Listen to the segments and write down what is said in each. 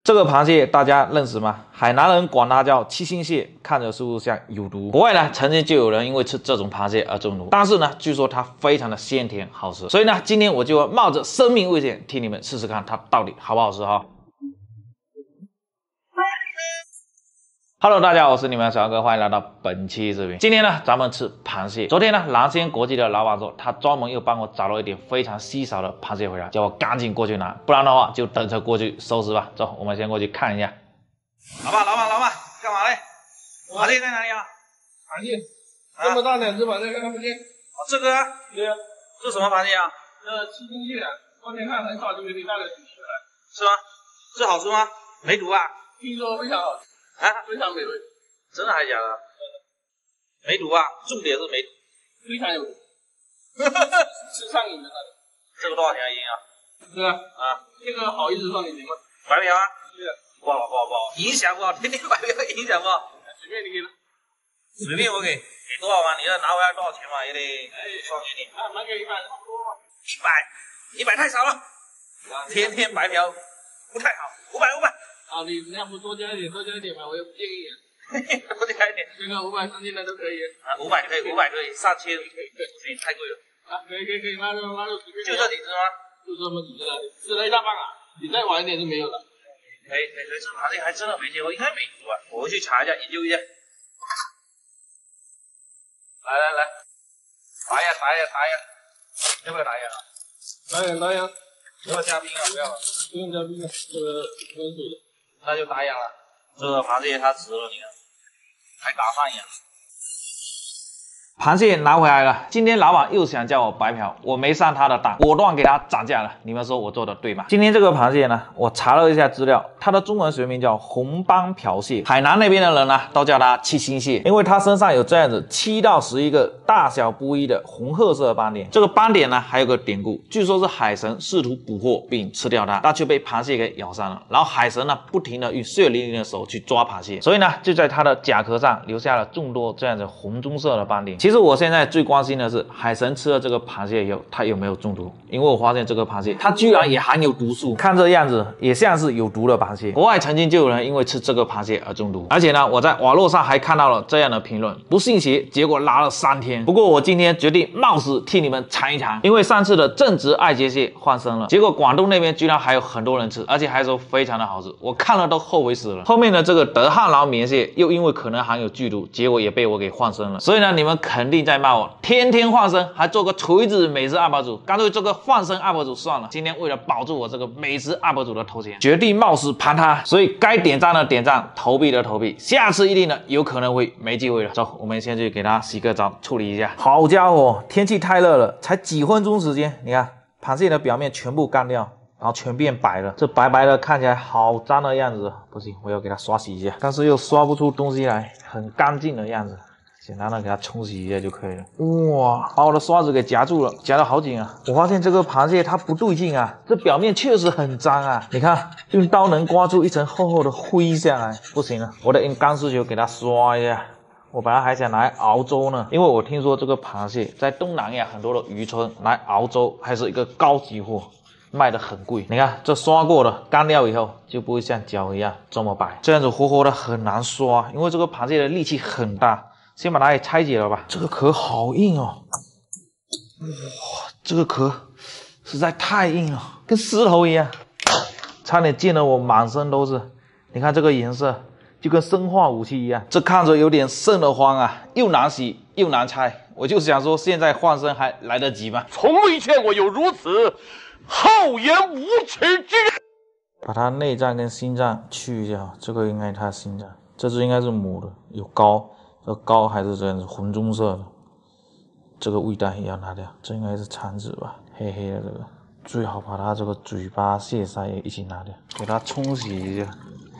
这个螃蟹大家认识吗？海南人管它叫七星蟹，看着是不是像有毒？国外呢，曾经就有人因为吃这种螃蟹而中毒，但是呢，据说它非常的鲜甜好吃。所以呢，今天我就要冒着生命危险替你们试试看它到底好不好吃哈。Hello， 大家好，我是你们的小哥，欢迎来到本期视频。今天呢，咱们吃螃蟹。昨天呢，蓝鲜国际的老板说，他专门又帮我找了一点非常稀少的螃蟹回来，叫我赶紧过去拿，不然的话就等着过去收拾吧。走，我们先过去看一下。老板，干嘛嘞？螃蟹在哪里啊？螃蟹，这么大两只螃蟹，看看不见。哦，这个啊？对啊。这什么螃蟹啊？七星蟹啊，外面看很少，就有点大的起来。是吗？这好吃吗？没毒啊？听说非常好吃。啊，非常美味，真的还是假的？没毒啊，重点是没毒，非常有毒，吃上瘾的那种。这个多少钱一斤啊？是啊，这个好意思算你钱吗？白嫖啊？对啊，不好，影响不好，天天白嫖影响不好。随便你给了，随便我给多少嘛？你这拿回来多少钱嘛？也得双给你。买给100差不多嘛。100太少了，天天白嫖不太好，500。啊，你要不多加一点嘛，我也不介意。多加一点，这个500、3000的都可以。啊，500可以，3000可以，不行，太贵了。啊，可以，那就随便。就这几只吗？就这么几只了，吃了一大半啊，你再晚一点就没有了。可以，这螃蟹还真的没见过，应该没毒啊，我回去查一下，研究一下。来，打呀，要不要打呀？打呀。要不要加冰啊？不要了，不用加冰了，这个温水的。那就打烊了。这个螃蟹它死了，你看，还打上烊。螃蟹拿回来了，今天老板又想叫我白嫖，我没上他的当，果断给他涨价了。你们说我做的对吗？今天这个螃蟹呢，我查了一下资料，它的中文学名叫红斑瓢蟹，海南那边的人呢都叫它七星蟹，因为它身上有这样子7到11个大小不一的红褐色斑点。这个斑点呢还有个典故，据说是海神试图捕获并吃掉它，但却被螃蟹给咬伤了。然后海神呢不停的用血淋淋的手去抓螃蟹，所以呢就在它的甲壳上留下了众多这样子红棕色的斑点。其实我现在最关心的是，海神吃了这个螃蟹以后，它有没有中毒？因为我发现这个螃蟹它居然也含有毒素，看这样子也像是有毒的螃蟹。国外曾经就有人因为吃这个螃蟹而中毒，而且呢，我在网络上还看到了这样的评论：不信邪，结果拉了3天。不过我今天决定冒死替你们尝一尝，因为上次的正直爱杰蟹换生了，结果广东那边居然还有很多人吃，而且还说非常的好吃，我看了都后悔死了。后面的这个德汉劳棉蟹又因为可能含有剧毒，结果也被我给换生了。所以呢，你们肯定在骂我天天换生，还做个锤子美食 UP 主，干脆做个换生 UP 主算了。今天为了保住我这个美食 UP 主的头衔，决定冒死盘它。所以该点赞的点赞，投币的投币，下次一定的有可能会没机会了。走，我们先去给它洗个澡，处理一下。好家伙，天气太热了，才几分钟时间，你看螃蟹的表面全部干掉，然后全变白了，这白白的看起来好脏的样子，不行，我要给它刷洗一下，但是又刷不出东西来，很干净的样子。简单的给它冲洗一下就可以了。哇，把我的刷子给夹住了，夹得好紧啊！我发现这个螃蟹它不对劲啊，这表面确实很脏啊。你看，用刀能刮出一层厚厚的灰下来，不行了，我得用钢丝球给它刷一下。我本来还想拿来熬粥呢，因为我听说这个螃蟹在东南亚很多的渔村来熬粥还是一个高级货，卖得很贵。你看这刷过的干掉以后就不会像脚一样这么白，这样子活活的很难刷，因为这个螃蟹的力气很大。先把它给拆解了吧，这个壳好硬哦，哇，这个壳实在太硬了，跟石头一样，差点溅得我满身都是。你看这个颜色就跟生化武器一样，这看着有点瘆得慌啊，又难洗又难拆。我就想说现在换生还来得及吗？从未见过有如此厚颜无耻之人。把它内脏跟心脏去一下，这个应该是它心脏，这只应该是母的，有膏。这膏还是这样子红棕色的，这个胃袋也要拿掉，这应该是肠子吧，黑黑的这个，最好把它这个嘴巴、蟹腮也一起拿掉，给它冲洗一下。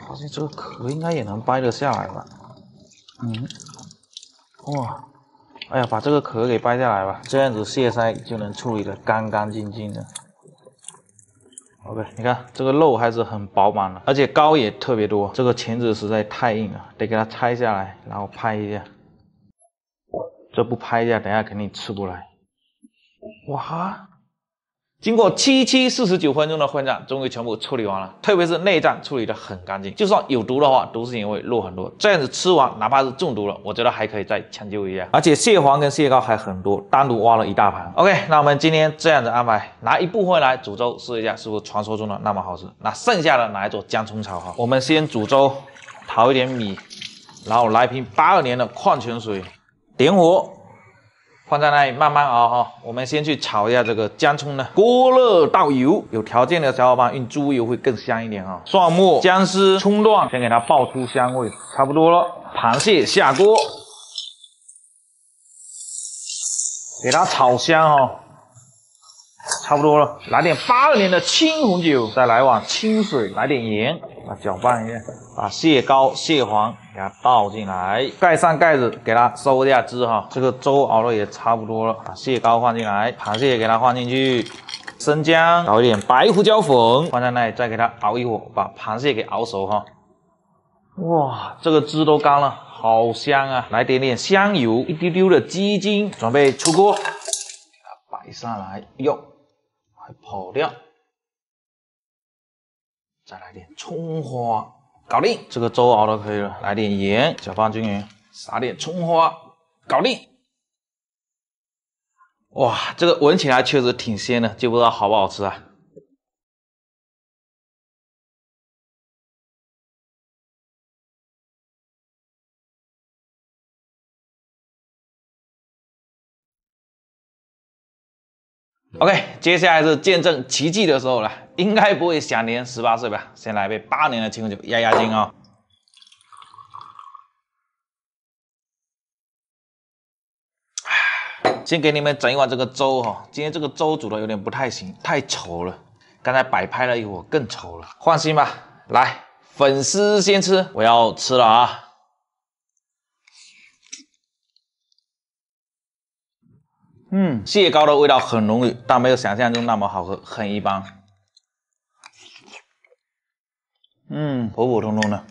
发现这个壳应该也能掰得下来吧？哇，哎呀，把这个壳给掰下来吧，这样子蟹腮就能处理得干干净净的。OK， 你看这个肉还是很饱满的，而且膏也特别多。这个钳子实在太硬了，得给它拆下来，然后拍一下。这不拍一下，等一下肯定吃不来。哇，经过49分钟的混战，终于全部处理完了。特别是内脏处理得很干净，就算有毒的话，毒性也会弱很多。这样子吃完，哪怕是中毒了，我觉得还可以再抢救一下。而且蟹黄跟蟹膏还很多，单独挖了一大盘。OK， 那我们今天这样子安排，拿一部分来煮粥试一下，是不是传说中的那么好吃？那剩下的拿来做姜葱炒哈。我们先煮粥，淘一点米，然后来瓶82年的矿泉水，点火。 放在那里慢慢熬哈，我们先去炒一下这个姜葱呢。锅热倒油，有条件的小伙伴用猪油会更香一点哈。蒜末、姜丝、葱段，先给它爆出香味，差不多了。螃蟹下锅，给它炒香哈，差不多了。来点82年的青红酒，再来碗清水，来点盐，把它搅拌一下。 把蟹膏、蟹黄给它倒进来，盖上盖子，给它收一下汁哈。这个粥熬的也差不多了，把蟹膏放进来，螃蟹也给它放进去，生姜，搞一点白胡椒粉，放在那里，再给它熬一会儿，把螃蟹给熬熟哈。哇，这个汁都干了，好香啊！来点点香油，一丢丢的鸡精，准备出锅，给它摆上来，哟，快跑掉。再来点葱花。 搞定，这个粥熬的可以了。来点盐，搅拌均匀，撒点葱花，搞定。哇，这个闻起来确实挺鲜的，就不知道好不好吃啊。OK， 接下来是见证奇迹的时候了，应该不会享年18岁吧？先来杯82年的清红酒压压惊啊！先给你们整一碗这个粥哈，今天这个粥煮的有点不太行，太稠了，刚才摆拍了一会儿更稠了。放心吧，来，粉丝先吃，我要吃了啊！ 蟹膏的味道很浓郁，但没有想象中那么好喝，很一般。普普通通的。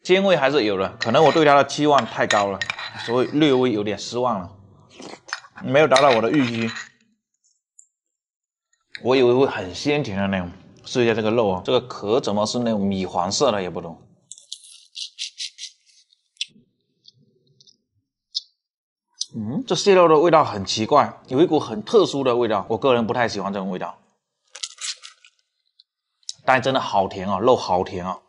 鲜味还是有的，可能我对它的期望太高了，所以略微有点失望了，没有达到我的预期。我以为会很鲜甜的那种。试一下这个肉啊，这个壳怎么是那种米黄色的也不懂。 这蟹肉的味道很奇怪，有一股很特殊的味道，我个人不太喜欢这种味道。但真的好甜啊，肉好甜啊，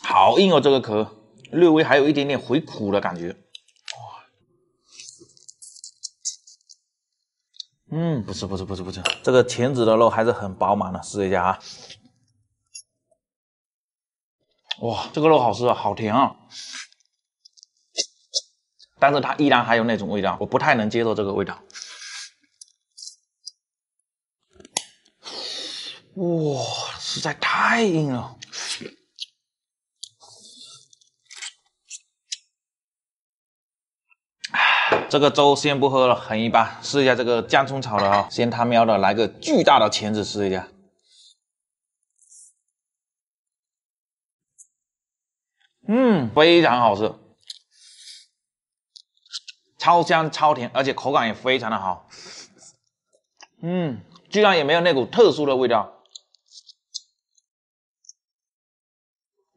好硬哦，这个壳，略微还有一点点回苦的感觉。不是，这个钳子的肉还是很饱满的，试一下啊。哇，这个肉好吃啊，好甜啊。 但是它依然还有那种味道，我不太能接受这个味道。哇，实在太硬了。这个粥先不喝了，很一般。试一下这个姜葱炒的啊，先他喵的来个巨大的钳子试一下。非常好吃。 超香超甜，而且口感也非常的好。居然也没有那股特殊的味道。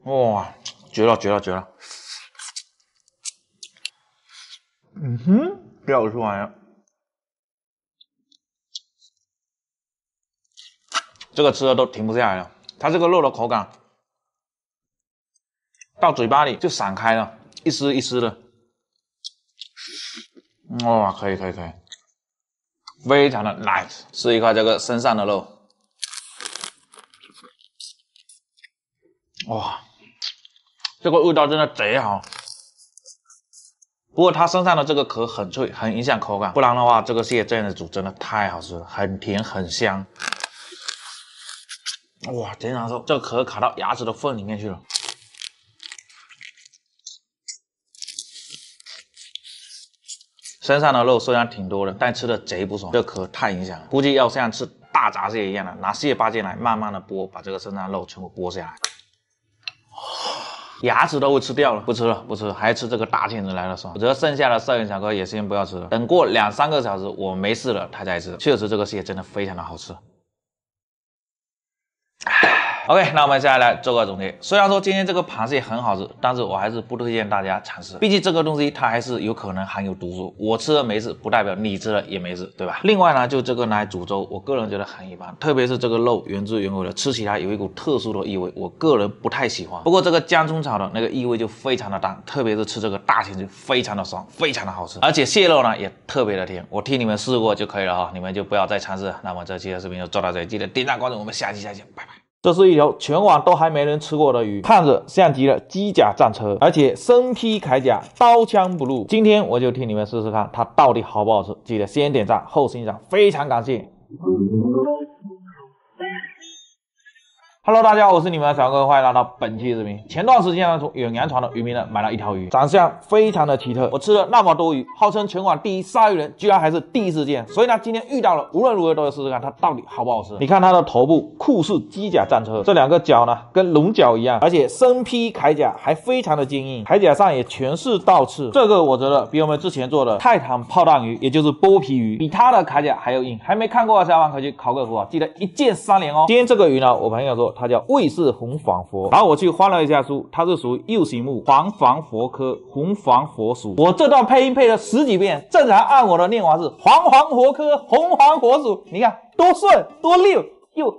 哇，绝了！掉出来了。这个吃的都停不下来了。它这个肉的口感，到嘴巴里就散开了，一丝一丝的。 哇，可以，非常的 nice。试一块这个身上的肉，哇，这个味道真的贼好。不过它身上的这个壳很脆，很影响口感，不然的话，这个蟹这样子煮真的太好吃了，很甜很香。哇，贼难受，这个壳卡到牙齿的缝里面去了。 身上的肉虽然挺多的，但吃的贼不爽，这壳太影响了。估计要像吃大闸蟹一样的，拿蟹八件来慢慢的剥，把这个身上的肉全部剥下来。牙齿都会吃掉了。不吃了，不吃了，还吃这个大芡子来了爽。我觉得剩下的摄影小哥也先不要吃了，等过2、3个小时我没事了，他再吃。确实这个蟹真的非常的好吃。OK， 那我们接下来做个总结。虽然说今天这个螃蟹很好吃，但是我还是不推荐大家尝试，毕竟这个东西它还是有可能含有毒素。我吃了没事，不代表你吃了也没事，对吧？另外呢，就这个拿来煮粥，我个人觉得很一般，特别是这个肉原汁原味的，吃起来有一股特殊的异味，我个人不太喜欢。不过这个姜葱炒的那个异味就非常的淡，特别是吃这个大芡就非常的爽，非常的好吃，而且蟹肉呢也特别的甜。我替你们试过就可以了哈，你们就不要再尝试。那么这期的视频就做到这里，记得点赞关注，我们下期再见，拜拜。这是一条全网都还没人吃过的鱼，看着像极了机甲战车，而且身披铠甲，刀枪不入。今天我就替你们试试看，它到底好不好吃。记得先点赞后欣赏，非常感谢。Hello， 大家好，我是你们的小哥，欢迎来到本期视频。前段时间呢，从远洋船的渔民呢买了一条鱼，长相非常的奇特。我吃了那么多鱼，号称全网第一鲨鱼人，居然还是第一次见。所以呢，今天遇到了，无论如何都要试试看它到底好不好吃。你看它的头部酷似机甲战车，这2个角呢跟龙角一样，而且身披铠甲还非常的坚硬，铠甲上也全是倒刺。这个我觉得比我们之前做的泰坦炮弹鱼，也就是剥皮鱼，比它的铠甲还要硬。还没看过的小伙伴可以去考个图啊，记得一键3连哦。今天这个鱼呢，我朋友说它叫卫氏红仿佛，然后我去翻了一下书，它是属于右形目黄仿佛科红仿佛属。我这段配音配了10几遍，正常按我的念法是黄仿佛科红仿佛属。你看多顺多溜，又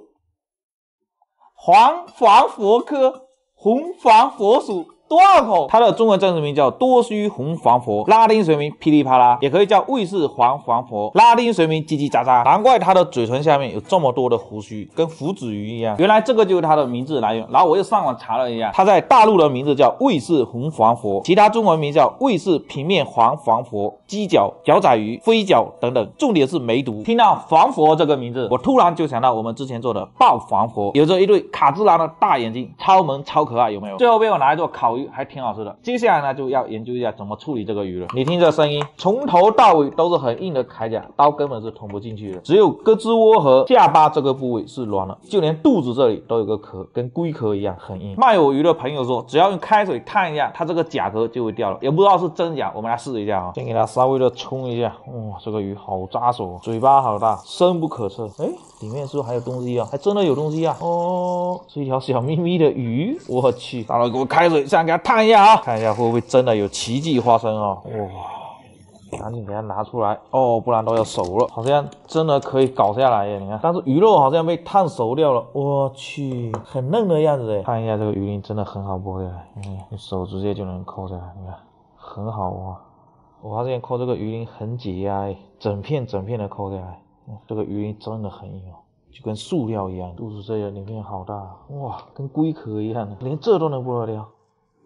黄仿佛科红仿佛属。多拗口，它的中文正式名叫多须红防佛，拉丁学名噼里啪啦，也可以叫卫氏黄防佛，拉丁学名叽叽喳喳。难怪它的嘴唇下面有这么多的胡须，跟胡子鱼一样。原来这个就是它的名字来源。然后我又上网查了一下，它在大陆的名字叫卫氏红防佛，其他中文名叫卫氏平面黄防佛、鸡脚、角仔鱼、飞脚等等。重点是没毒。听到防佛这个名字，我突然就想到我们之前做的爆防佛，有着一对卡姿兰的大眼睛，超萌超可爱，有没有？最后被我拿来做烤鱼，还挺好吃的。接下来呢，就要研究一下怎么处理这个鱼了。你听这声音，从头到尾都是很硬的铠甲，刀根本是捅不进去的。只有胳肢窝和下巴这个部位是软的，就连肚子这里都有个壳，跟龟壳一样很硬。卖我鱼的朋友说，只要用开水烫一下，它这个甲壳就会掉了，也不知道是真假，我们来试一下啊。先给它稍微的冲一下，哇，这个鱼好扎手，嘴巴好大，深不可测。哎，里面是不是还有东西啊？还真的有东西啊！哦，是一条小咪咪的鱼，我去！到了，给我开水，先给它烫一下啊，看一下会不会真的有奇迹发生啊！哇，赶紧给它拿出来哦，不然都要熟了。好像真的可以搞下来耶，你看，但是鱼肉好像被烫熟掉了，我去，很嫩的样子耶。看一下这个鱼鳞真的很好剥下来，你手直接就能抠下来，你看，很好啊。我发现抠这个鱼鳞很解压耶，整片整片的抠下来，这个鱼鳞真的很硬哦。就跟塑料一样，肚子这里面好大，哇，跟龟壳一样的，连这都能剥得掉。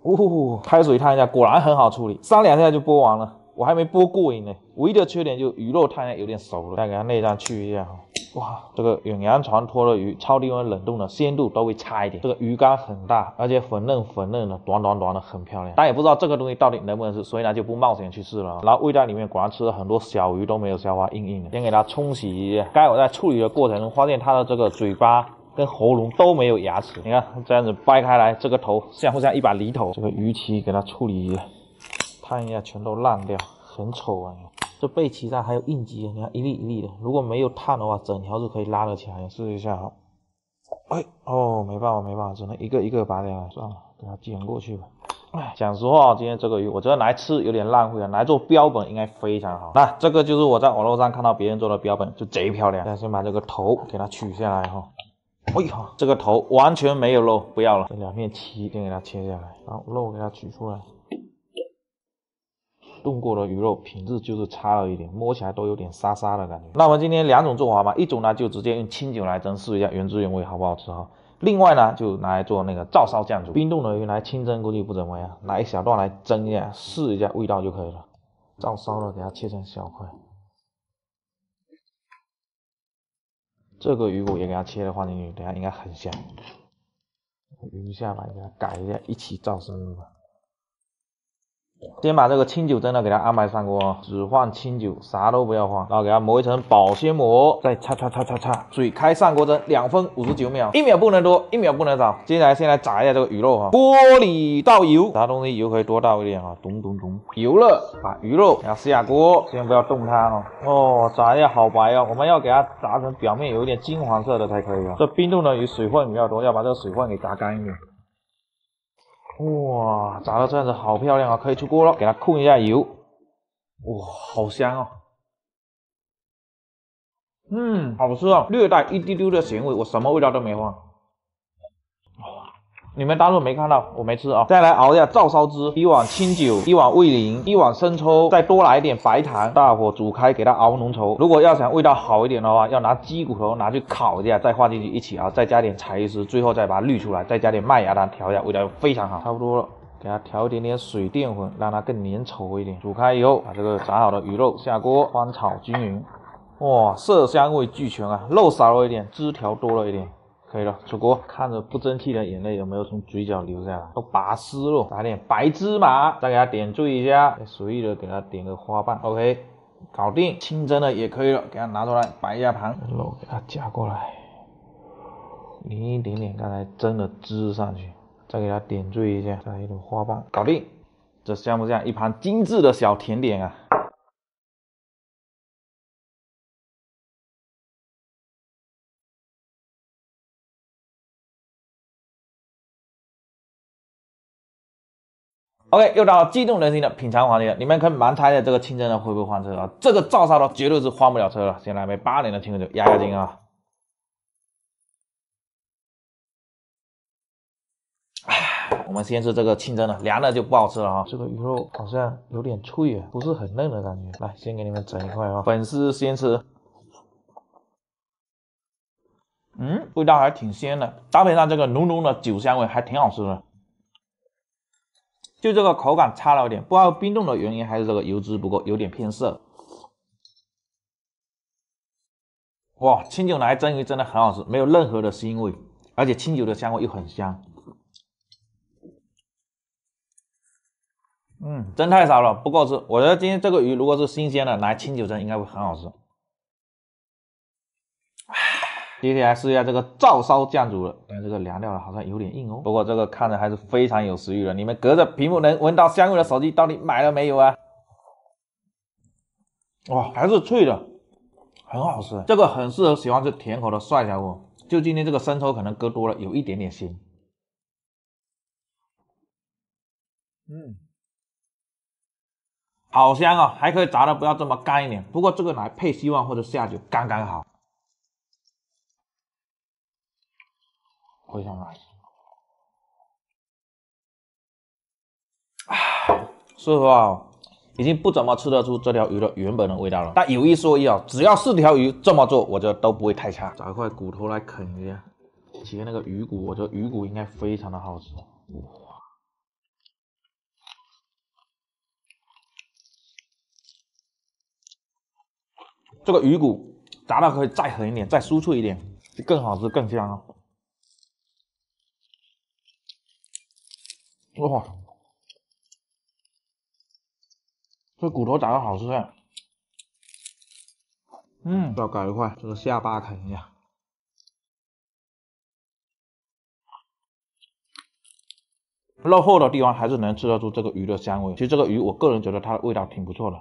哦，开水烫一下，果然很好处理，3、2下就剥完了。我还没剥过瘾呢，唯一的缺点就是鱼肉烫下有点熟了，再给它内脏去一下。哇，这个远洋船拖的鱼，超低温冷冻的，鲜度都会差一点。这个鱼竿很大，而且粉嫩粉嫩的，短短短的，很漂亮。但也不知道这个东西到底能不能吃，所以呢就不冒险去试了。然后胃袋里面果然吃了很多小鱼，都没有消化，硬硬的。先给它冲洗一下。刚才我在处理的过程中发现它的这个嘴巴跟喉咙都没有牙齿，你看这样子掰开来，这个头像不像一把犁头？这个鱼鳍给它处理一下，烫一下，全都烂掉，很丑啊！这背鳍上还有印记，你看一粒一粒的，如果没有烫的话，整条是可以拉得起来的。试一下哈。哎哦，没办法，只能一个一个拔掉了，算了，给它剪过去吧。讲实话，今天这个鱼我觉得拿来吃有点浪费了，拿来做标本应该非常好。那这个就是我在网络上看到别人做的标本，就贼漂亮。先把这个头给它取下来哈。哎呀，这个头完全没有肉，不要了。这2片鳍先给它切下来，然后肉给它取出来。冻过的鱼肉品质就是差了一点，摸起来都有点沙沙的感觉。那我们今天2种做法嘛，一种呢就直接用清酒来蒸，试一下原汁原味好不好吃哈。另外呢就拿来做那个照烧酱煮，冰冻的鱼来清蒸估计不怎么样，拿一小段来蒸一下，试一下味道就可以了。照烧的给它切成小块，这个鱼骨也给它切了放进去，等下应该很香。鱼下巴给它改一下，一起照生吧。先把这个清酒真的给它安排上锅，只放清酒，啥都不要放，然后给它抹一层保鲜膜，再擦，水开上锅蒸2分59秒，1秒不能多，1秒不能少。接下来先来炸一下这个鱼肉哈，锅里倒油，炸东西油可以多倒一点啊，咚，油了，把鱼肉给它下锅，先不要动它哦。哦，炸一下好白哦，我们要给它炸成表面有一点金黄色的才可以啊。这冰冻的鱼水分比较多，要把这个水分给炸干一点。哇，炸到这样子好漂亮啊，可以出锅了，给它控一下油。哇，好香哦。好吃啊，略带一丢丢的咸味，我什么味道都没放。你们当做没看到，我没吃啊。再来熬一下照烧汁，1碗清酒，1碗味淋，1碗生抽，再多来一点白糖，大火煮开，给它熬浓稠。如果要想味道好一点的话，要拿鸡骨头拿去烤一下，再放进去一起熬，再加点柴丝，最后再把它滤出来，再加点麦芽糖调一下，味道非常好。差不多了，给它调一点点水淀粉，让它更粘稠一点。煮开以后，把这个炸好的鱼肉下锅，翻炒均匀。哇，色香味俱全啊，肉少了一点，汁调多了一点。可以了，出锅。看着不争气的眼泪有没有从嘴角流下来？都拔丝了。打点白芝麻，再给它点缀一下，随意的给它点个花瓣。OK， 搞定。清蒸的也可以了，给它拿出来摆一下盘，肉给它夹过来，淋一点点刚才蒸的汁上去，再给它点缀一下，再一朵花瓣，搞定。这像不像一盘精致的小甜点啊？OK， 又到了激动人心的品尝环节了，你们可以蛮猜的，这个清蒸的会不会换车啊？这个照烧的绝对是换不了车了。先来杯8年的清酒，压压惊啊！我们先吃这个清蒸的，凉的就不好吃了哈。这个鱼肉好像有点脆啊，不是很嫩的感觉。来，先给你们整一块啊，粉丝先吃。味道还挺鲜的，搭配上这个浓浓的酒香味，还挺好吃的。就这个口感差了一点，不知道冰冻的原因还是这个油脂不够，有点偏涩。哇，清酒拿来蒸鱼真的很好吃，没有任何的腥味，而且清酒的香味又很香。蒸太少了，不够吃。我觉得今天这个鱼如果是新鲜的，拿来清酒蒸应该会很好吃。接下来试一下这个照烧酱煮了，但这个凉掉了，好像有点硬哦。不过这个看着还是非常有食欲的。你们隔着屏幕能闻到香味的手机到底买了没有啊？哇，还是脆的，很好吃。这个很适合喜欢吃甜口的帅小伙。就今天这个生抽可能搁多了，有一点点腥。好香啊，还可以炸的不要这么干一点。不过这个拿来配希望或者下酒刚刚好。非常 nice。说实话，已经不怎么吃得出这条鱼的原本的味道了。但有一说一啊，只要4条鱼这么做，我觉得都不会太差。找一块骨头来啃一下，切那个鱼骨，我觉得鱼骨应该非常的好吃。哇，这个鱼骨炸的可以再狠一点，再酥脆一点，就更好吃更香啊！哇，这骨头炸的好吃啊！要搞一块这个下巴啃一下。肉厚的地方还是能吃得出这个鱼的香味。其实这个鱼，我个人觉得它的味道挺不错的。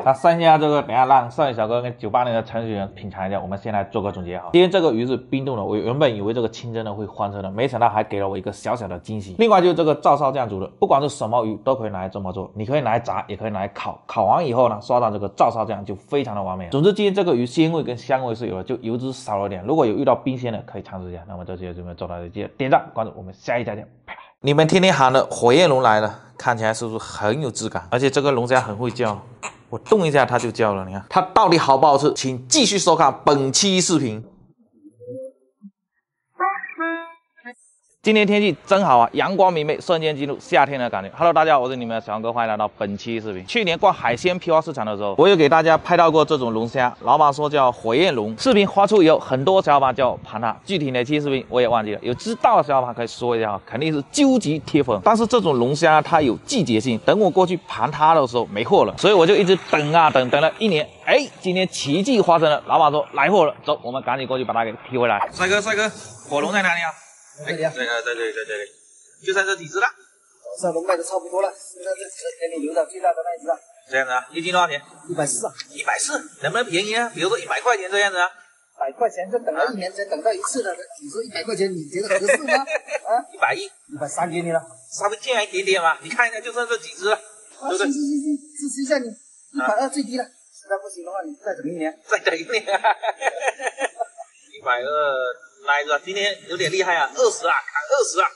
那剩下这个等下让少爷小哥跟98年的程序员品尝一下。我们先来做个总结哈。今天这个鱼是冰冻的，我原本以为这个清蒸的会翻车的，没想到还给了我一个小小的惊喜。另外就是这个照烧酱煮的，不管是什么鱼都可以拿来这么做，你可以拿来炸，也可以拿来烤。烤完以后呢，刷上这个照烧酱就非常的完美。总之今天这个鱼鲜味跟香味是有的，就油脂少了点。如果有遇到冰鲜的，可以尝试一下。那么这期就这边做到这，记得点赞关注，我们下一期再见，拜拜。你们天天喊的火焰龙来了，看起来是不是很有质感？而且这个龙虾很会叫。我动一下它就叫了，你看它到底好不好吃？请继续收看本期视频。今天天气真好啊，阳光明媚，瞬间进入夏天的感觉。Hello， 大家好，我是你们的小杨哥，欢迎来到本期视频。去年逛海鲜批发市场的时候，我有给大家拍到过这种龙虾，老板说叫火焰龙。视频发出以后，很多小伙伴叫我盘它，具体哪期视频我也忘记了。有知道的小伙伴可以说一下，肯定是究极铁粉。但是这种龙虾它有季节性，等我过去盘它的时候没货了，所以我就一直等啊等了1年。哎，今天奇迹发生了，老板说来货了，走，我们赶紧过去把它给提回来。帅哥，火龙在哪里啊？在这里啊，在这里，就剩这几只了。早上都卖的差不多了，现在这给你留着最大的那一只了。这样子啊，一斤多少钱140啊。140，能不能便宜啊？比如说100块钱这样子啊。100块钱，这等了1年才等到一次的，你说100块钱，你觉得合适吗？啊，110，130给你了，稍微降一点点嘛。你看一下，就剩这几只了，对不对？行，支持一下你，120最低了，实在不行的话，你再等1年。再等1年。120来着，今天有点厉害啊，20啊，砍20啊，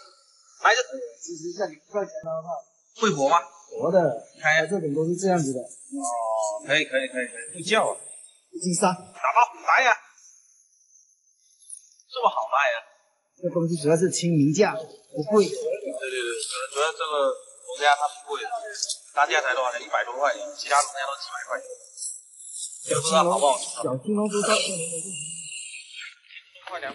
来着，支持一下你，1块钱的话会活吗？活的，看一下，这种都是这样子的。哦，可以，会叫啊1斤3，打包来呀，这么好卖呀？这东西主要是亲民价，不贵。对，主要这个龙虾它不贵的，单价才多少钱？100多块钱，其他龙虾都几百块钱，也不知道好不好吃。小青龙都到快200。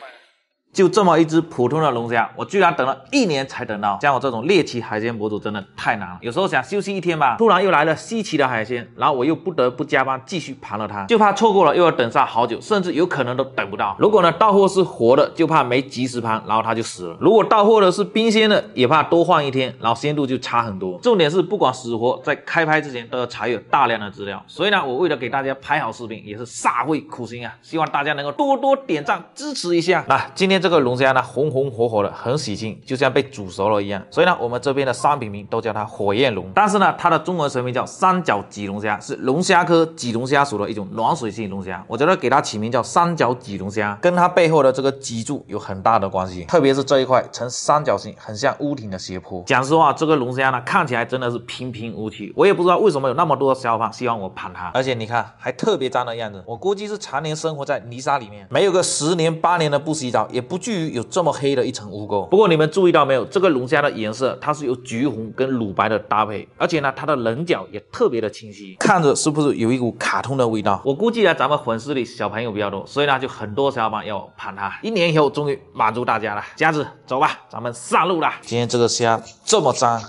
就这么一只普通的龙虾，我居然等了1年才等到。像我这种猎奇海鲜博主真的太难了。有时候想休息1天吧，突然又来了稀奇的海鲜，然后我又不得不加班继续盘了它，就怕错过了又要等上好久，甚至有可能都等不到。如果呢到货是活的，就怕没及时盘，然后它就死了；如果到货的是冰鲜的，也怕多换1天，然后鲜度就差很多。重点是不管死活，在开拍之前都要查阅大量的资料。所以呢，我为了给大家拍好视频，也是煞费苦心啊！希望大家能够多多点赞支持一下。那今天这个龙虾呢，红红火火的，很喜庆，就像被煮熟了一样。所以呢，我们这边的商品名都叫它火焰龙。但是呢，它的中文学名叫三角棘龙虾，是龙虾科棘龙虾属的一种暖水性龙虾。我觉得给它起名叫三角棘龙虾，跟它背后的这个脊柱有很大的关系，特别是这一块呈三角形，很像屋顶的斜坡。讲实话，这个龙虾呢，看起来真的是平平无奇。我也不知道为什么有那么多小伙伴希望我盘它，而且你看还特别脏的样子，我估计是常年生活在泥沙里面，没有个10年8年的不洗澡，也不至于有这么黑的一层污垢。不过你们注意到没有，这个龙虾的颜色它是有橘红跟乳白的搭配，而且呢它的棱角也特别的清晰，看着是不是有一股卡通的味道？我估计呢咱们粉丝里小朋友比较多，所以呢就很多小伙伴要我盘它。1年以后终于满足大家了，夹子走吧，咱们上路了。今天这个虾这么脏，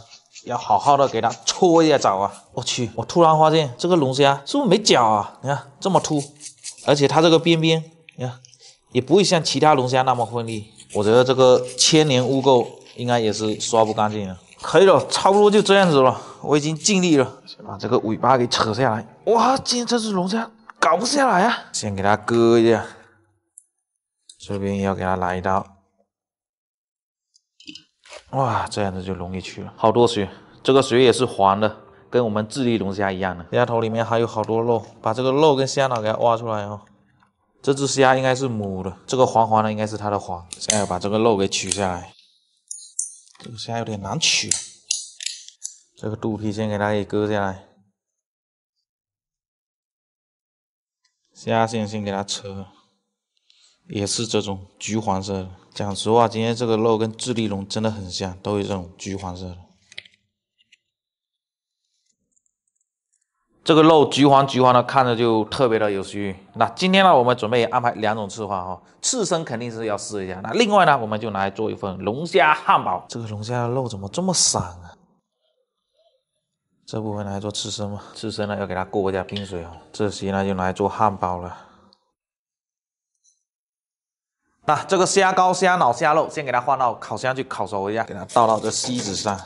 要好好的给它搓一下澡啊！我去，我突然发现这个龙虾是不是没脚啊？你看这么凸，而且它这个边边，你看也不会像其他龙虾那么锋利。我觉得这个千年污垢应该也是刷不干净的。可以了，差不多就这样子了，我已经尽力了。先把这个尾巴给扯下来。哇，今天这只龙虾搞不下来啊！先给它割一下，这边也要给它来一刀。哇，这样子就容易去了，好多血，这个血也是黄的，跟我们智利龙虾一样的。虾头里面还有好多肉，把这个肉跟虾脑给它挖出来哦。这只虾应该是母的，这个黄黄的应该是它的黄。现在要把这个肉给取下来，这个虾有点难取，这个肚皮先给它给割下来，虾线先给它扯，也是这种橘黄色的。讲实话，今天这个肉跟智利龙真的很像，都有这种橘黄色的。这个肉橘黄的，看着就特别的有食欲。那今天呢，我们准备安排2种吃法哈，刺身肯定是要试一下。那另外呢，我们就拿来做一份龙虾汉堡。这个龙虾的肉怎么这么散啊？这部分拿来做刺身嘛，刺身呢要给它过一下冰水哦。这些呢就拿来做汉堡了。那这个虾膏、虾脑、虾肉，先给它放到烤箱去烤熟一下，给它倒到这锡纸上。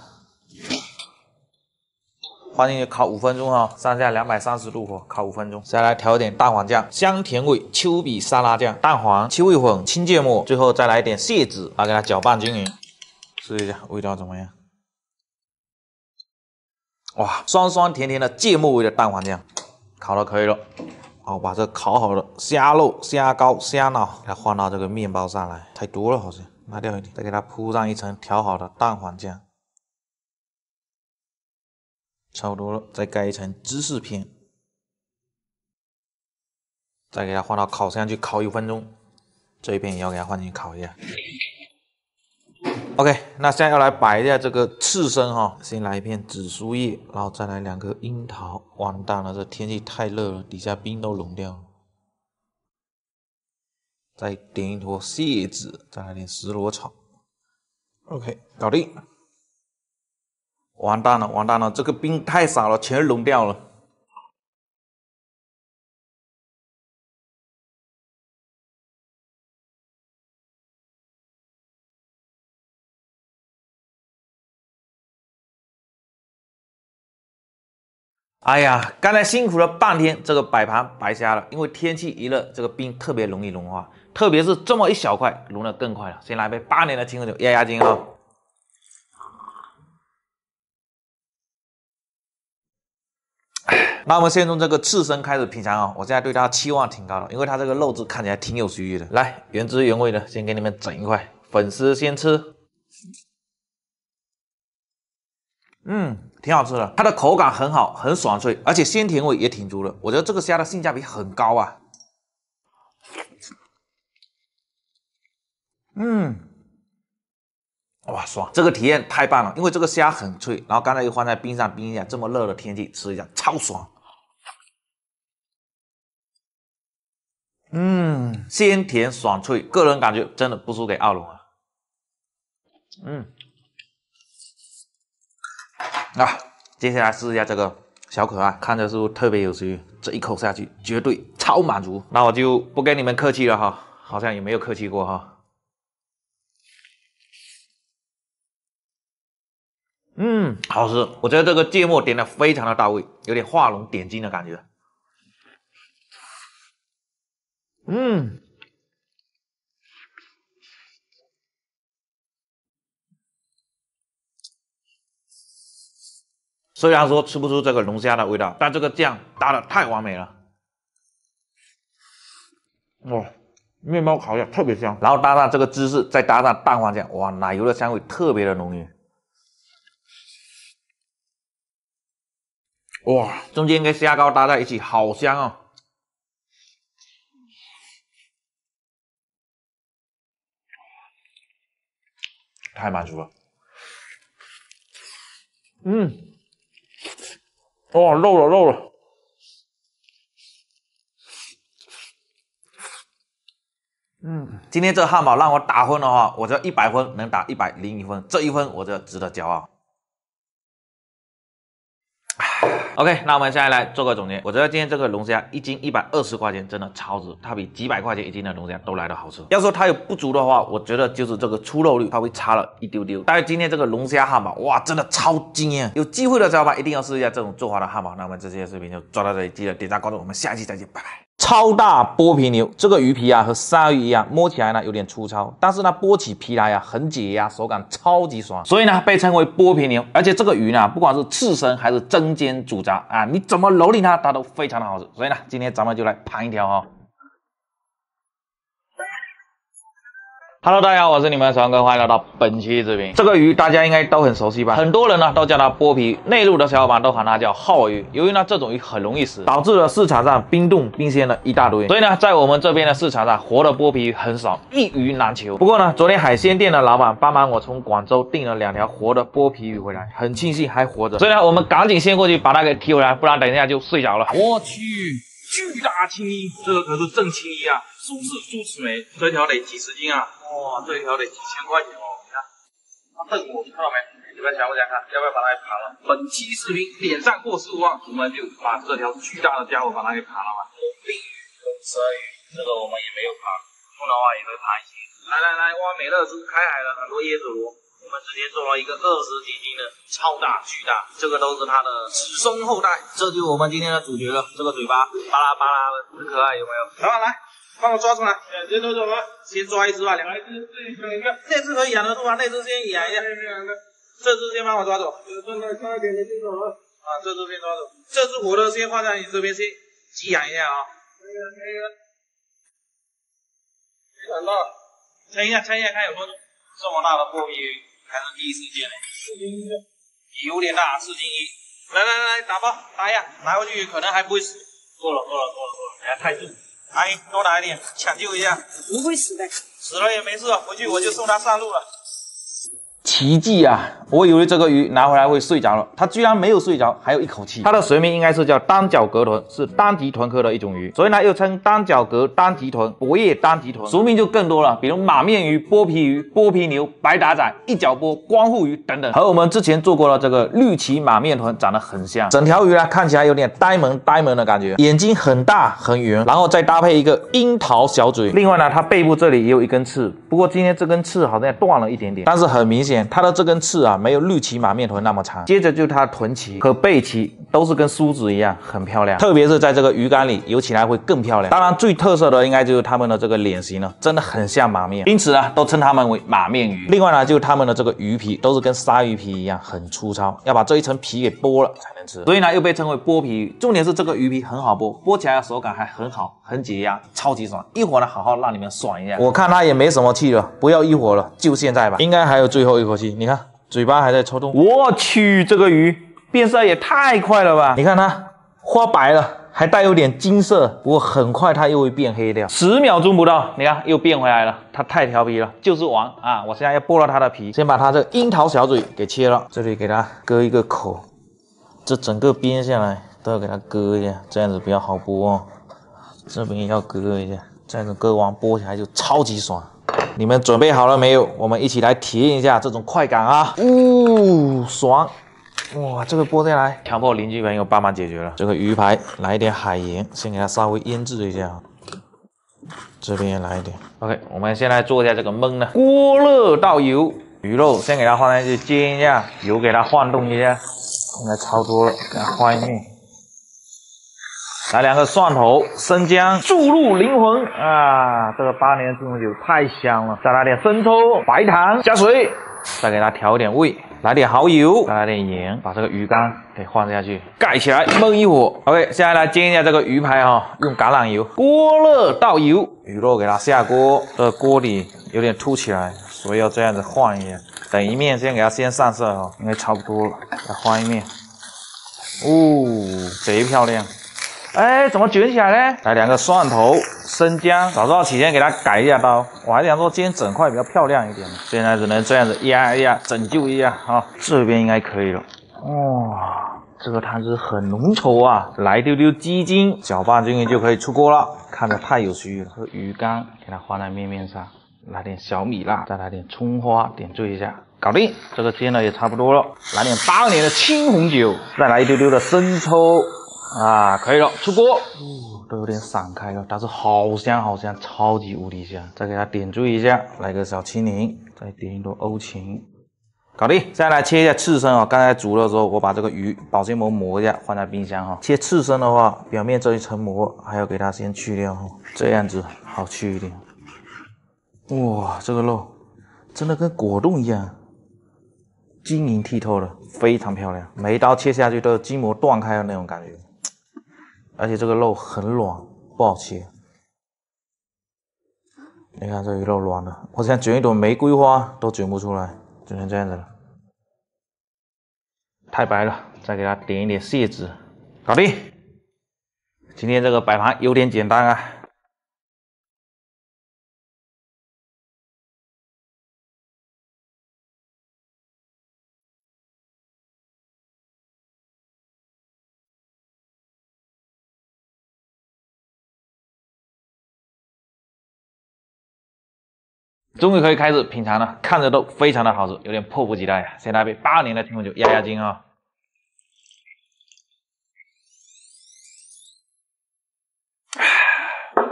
放进去烤5分钟哈，上下230度火烤5分钟。再来调一点蛋黄酱，香甜味丘比沙拉酱、蛋黄、七味粉、青芥末，最后再来一点蟹籽，把它给它搅拌均匀。试一下味道怎么样？哇，酸酸甜甜的芥末味的蛋黄酱，烤的可以了。好，把这烤好的虾肉、虾膏、虾脑给它放到这个面包上来，太多了好像，拿掉一点，再给它铺上一层调好的蛋黄酱。差不多了，再盖一层芝士片，再给它放到烤箱去烤1分钟。这一片也要给它放进去烤一下。OK， 那现在要来摆一下这个刺身哈，先来一片紫苏叶，然后再来2颗樱桃。完蛋了，这天气太热了，底下冰都融掉了。再点一坨蟹子，再来点石螺草。OK， 搞定。完蛋了，完蛋了，这个冰太少了，全融掉了。哎呀，刚才辛苦了半天，这个摆盘白瞎了，因为天气一热，这个冰特别容易融化，特别是这么一小块，融得更快了。先来杯8年的清喝酒压压惊啊！那我们先从这个刺身开始品尝啊，我现在对它期望挺高的，因为它这个肉质看起来挺有食欲的。来，原汁原味的，先给你们整一块，粉丝先吃。挺好吃的，它的口感很好，很爽脆，而且鲜甜味也挺足的。我觉得这个虾的性价比很高啊。哇，爽！这个体验太棒了，因为这个虾很脆，然后刚才又放在冰上冰一下，这么热的天气吃一下超爽。鲜甜爽脆，个人感觉真的不输给奥龙啊。接下来试一下这个小可爱，看着是不是特别有食欲？这一口下去绝对超满足。那我就不跟你们客气了哈，好像也没有客气过哈。好吃，我觉得这个芥末点的非常的到位，有点画龙点睛的感觉。虽然说吃不出这个龙虾的味道，但这个酱搭的太完美了。面包烤一下特别香，然后搭上这个芝士，再搭上蛋黄酱，哇，奶油的香味特别的浓郁。哇，中间跟虾膏搭在一起，好香哦！太满足了。哇，肉了。今天这汉堡让我打分的话，我这100分能打101分，这1分我这值得骄傲。OK， 那我们现在来做个总结。我觉得今天这个龙虾1斤120块钱，真的超值，它比几百块钱1斤的龙虾都来得好吃。要说它有不足的话，我觉得就是这个出肉率稍微差了一丢丢。但是今天这个龙虾汉堡，哇，真的超惊艳！有机会的小伙伴一定要试一下这种做法的汉堡。那我们这期的视频就做到这里，记得点赞关注，我们下期再见，拜拜。超大剥皮牛，这个鱼皮啊和鲨鱼一样，摸起来呢有点粗糙，但是呢剥起皮来啊很解压，手感超级爽，所以呢被称为剥皮牛。而且这个鱼呢，不管是刺身还是蒸煎煮炸啊，你怎么蹂躏它都非常的好吃。所以呢，今天咱们就来盘一条哈。Hello， 大家好，我是你们的小哥，欢迎来到本期视频。这个鱼大家应该都很熟悉吧？很多人呢都叫它剥皮，内陆的小伙伴都喊它叫耗尾鱼。由于呢这种鱼很容易死，导致了市场上冰冻、冰鲜的一大堆。所以呢，在我们这边的市场上，活的剥皮鱼很少，一鱼难求。不过呢，昨天海鲜店的老板帮忙我从广州订了2条活的剥皮鱼回来，很庆幸还活着。所以呢，我们赶紧先过去把它给提回来，不然等一下就睡着了。我去，巨大青衣，这个可是正青衣啊！苏氏猪齿眉，这条得几十斤啊！哇，这条得几千块钱哦！你看，他瞪我，看到没？你们想不想看？要不要把它给盘了？本期视频点赞过15万，我们就把这条巨大的家伙把它给盘了吧。鲱鱼、蛇鱼，这个我们也没有盘，不的话也会盘一些。来，哇，美乐猪开海了，很多椰子螺。我们直接做了一个20几斤的超大巨大，这个都是它的子孙后代。这就是我们今天的主角了，这个嘴巴巴拉巴拉的，很可爱，有没有？来，帮我抓出来。这都怎么？先抓一只吧，2只，那只可以养得住吗？那只先养一下。这只先帮我抓走。差一点的先走了。啊，这只先抓走。这只活的先放在你这边先寄养一下啊。没想到，称一下看有多重。这么大的剥皮鱼还是第一次见嘞，有点大，4斤1。来，打包，打一下，拿回去可能还不会死。够了，哎，太重。阿姨，多拿一点，抢救一下。不会死的。死了也没事，回去我就送他上路了。奇迹啊！我以为这个鱼拿回来会睡着了，它居然没有睡着，还有一口气。它的学名应该是叫单角格豚，是单鳍豚科的一种鱼，所以呢又称单角格单鳍豚、薄叶单鳍豚。俗名就更多了，比如马面鱼、剥皮鱼、剥皮牛、白打仔、一角剥、光腹鱼等等，和我们之前做过的这个绿鳍马面豚长得很像。整条鱼呢看起来有点呆萌的感觉，眼睛很大很圆，然后再搭配一个樱桃小嘴。另外呢，它背部这里也有一根刺，不过今天这根刺好像断了一点点，但是很明显它的这根刺啊没有绿鳍马面豚那么长。接着就是它的臀鳍和背鳍都是跟梳子一样很漂亮，特别是在这个鱼缸里游起来会更漂亮。当然最特色的应该就是它们的这个脸型了，真的很像马面，因此呢都称它们为马面鱼。另外呢就是它们的这个鱼皮都是跟鲨鱼皮一样很粗糙，要把这一层皮给剥了才能吃，所以呢又被称为剥皮鱼。重点是这个鱼皮很好剥，剥起来的手感还很好，很解压，超级爽。一会儿呢好好让你们爽一下。我看它也没什么气了，不要一会儿了，就现在吧。应该还有最后一口气，你看嘴巴还在抽动。我去，这个鱼变色也太快了吧！你看它花白了，还带有点金色，不过很快它又会变黑掉，10秒钟不到，你看又变回来了。它太调皮了，就是王啊！我现在要剥了它的皮，先把它这个樱桃小嘴给切了，这里给它割一个口，这整个边下来都要给它割一下，这样子比较好剥哦。这边也要割一下，这样子割完剥起来就超级爽。你们准备好了没有？我们一起来体验一下这种快感啊！爽！哇，这个剥下来，强迫邻居朋友帮忙解决了。这个鱼排来一点海盐，先给它稍微腌制一下。这边也来一点。OK， 我们先来做一下这个焖呢。锅热倒油，鱼肉先给它放上去煎一下，油给它晃动一下，应该差不多了，给它换一面。来2个蒜头、生姜，注入灵魂啊！这个8年青红酒太香了，再来点生抽、白糖，加水，再给它调一点味，来点蚝油，再来点盐，把这个鱼缸给放下去，盖起来焖一会儿。OK， 现在来煎一下这个鱼排用橄榄油，锅热倒油，鱼肉给它下锅，这个锅底有点凸起来，所以要这样子换一下。等一面先给它先上色应该差不多了，再换一面。贼漂亮。哎，怎么卷起来呢？来2个蒜头、生姜，早知道起先给它改一下刀，我还想说煎整块比较漂亮一点，现在只能这样子压一压，拯救一下啊。这边应该可以了。哇，这个汤汁很浓稠啊，来一丢丢鸡精，搅拌均匀就可以出锅了。看着太有趣了，这个鱼干给它放在面上，来点小米辣，再来点葱花点缀一下。搞定，这个煎的也差不多了。来点8年的青红酒，再来一丢丢的生抽。啊，可以了，出锅。都有点散开了，但是好香好香，超级无敌香。再给它点缀一下，来个小青柠，再点一朵欧芹，搞定。再来切一下刺身刚才煮的时候，我把这个鱼保鲜膜磨一下，放在冰箱切刺身的话，表面这一层膜还要给它先去掉这样子好去一点。哇，这个肉真的跟果冻一样，晶莹剔透的，非常漂亮。每一刀切下去都有筋膜断开的那种感觉。而且这个肉很软，不好切。你看这鱼肉软的，我想卷一朵玫瑰花都卷不出来，就成这样子了。太白了，再给它点一点蟹籽，搞定。今天这个摆盘有点简单啊。终于可以开始品尝了，看着都非常的好吃，有点迫不及待。先来杯8年的青红酒压压惊啊！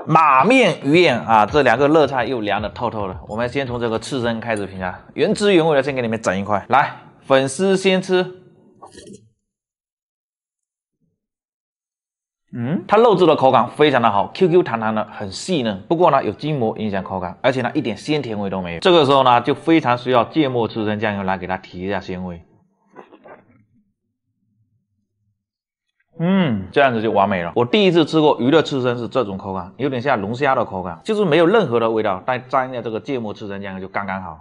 马面鱼眼啊，这2个热菜又凉的透透的。我们先从这个刺身开始品尝，原汁原味的先给你们整一块。来，粉丝先吃。它肉质的口感非常的好 ，Q Q 弹弹的，很细嫩。不过呢，有筋膜影响口感，而且呢，一点鲜甜味都没有。这个时候呢，就非常需要芥末刺身酱油来给它提一下鲜味。这样子就完美了。我第一次吃过鱼的刺身是这种口感，有点像龙虾的口感，就是没有任何的味道，但沾一下这个芥末刺身酱油就刚刚好。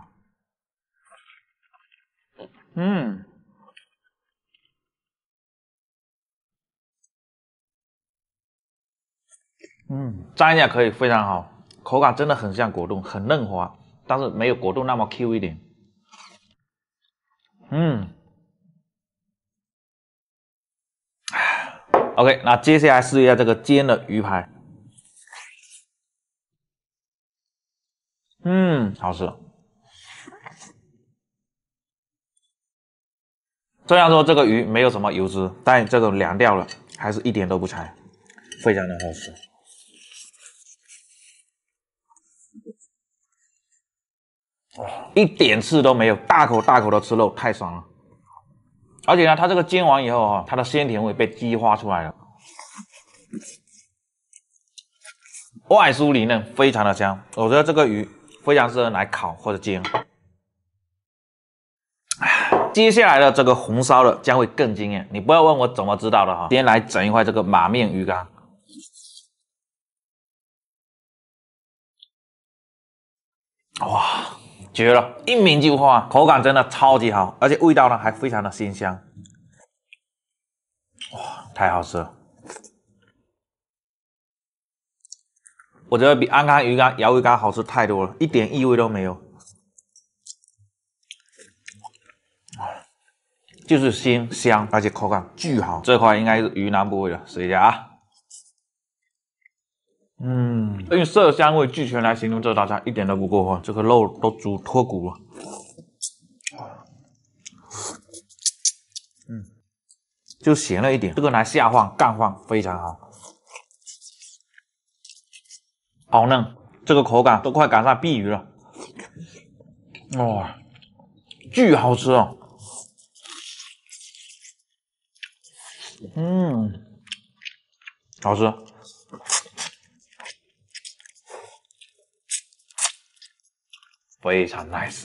蘸一下可以，非常好，口感真的很像果冻，很嫩滑，但是没有果冻那么 Q 一点。OK， 那接下来试一下这个煎的鱼排。好吃。虽然说这个鱼没有什么油脂，但这个凉掉了，还是一点都不柴，非常的好吃。一点刺都没有，大口大口的吃肉，太爽了。而且呢，它这个煎完以后啊，它的鲜甜味被激发出来了，外酥里嫩，非常的香。我觉得这个鱼非常适合来烤或者煎。接下来的这个红烧的将会更惊艳，你不要问我怎么知道的哈。先来整一块这个马面鱼干。哇！绝了，一抿就化，口感真的超级好，而且味道呢还非常的鲜香，哇，太好吃了！我觉得比安康鱼干、瑶鱼干好吃太多了，一点异味都没有，就是鲜香，而且口感巨好。这块应该是鱼腩部位了，试一下啊。用色香味俱全来形容这道菜一点都不过分，这个肉都煮脱骨了。就咸了一点，这个来下饭干饭非常好，好嫩，这个口感都快赶上碧鱼了，哇，巨好吃哦。好吃。非常 nice，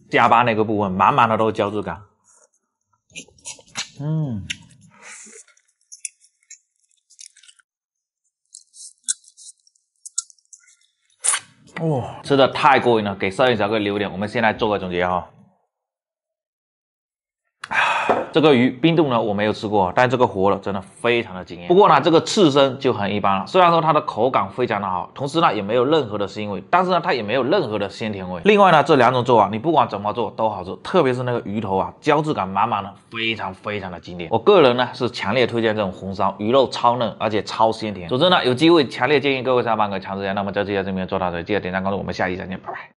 下巴那个部分满满的都是胶质感，哇，吃的太过瘾了，给摄影小哥留点。我们先来做个总结哈。这个鱼冰冻呢我没有吃过，但这个活的真的非常的惊艳。不过呢，这个刺身就很一般了。虽然说它的口感非常的好，同时呢也没有任何的腥味，但是呢它也没有任何的鲜甜味。另外呢，这两种做法你不管怎么做都好吃，特别是那个鱼头啊，胶质感满满的，非常非常的经典。我个人呢是强烈推荐这种红烧，鱼肉超嫩，而且超鲜甜。总之呢，有机会强烈建议各位上班可以尝试一下。那么这期在这边做到这里，记得点赞关注，我们下期再见，拜拜。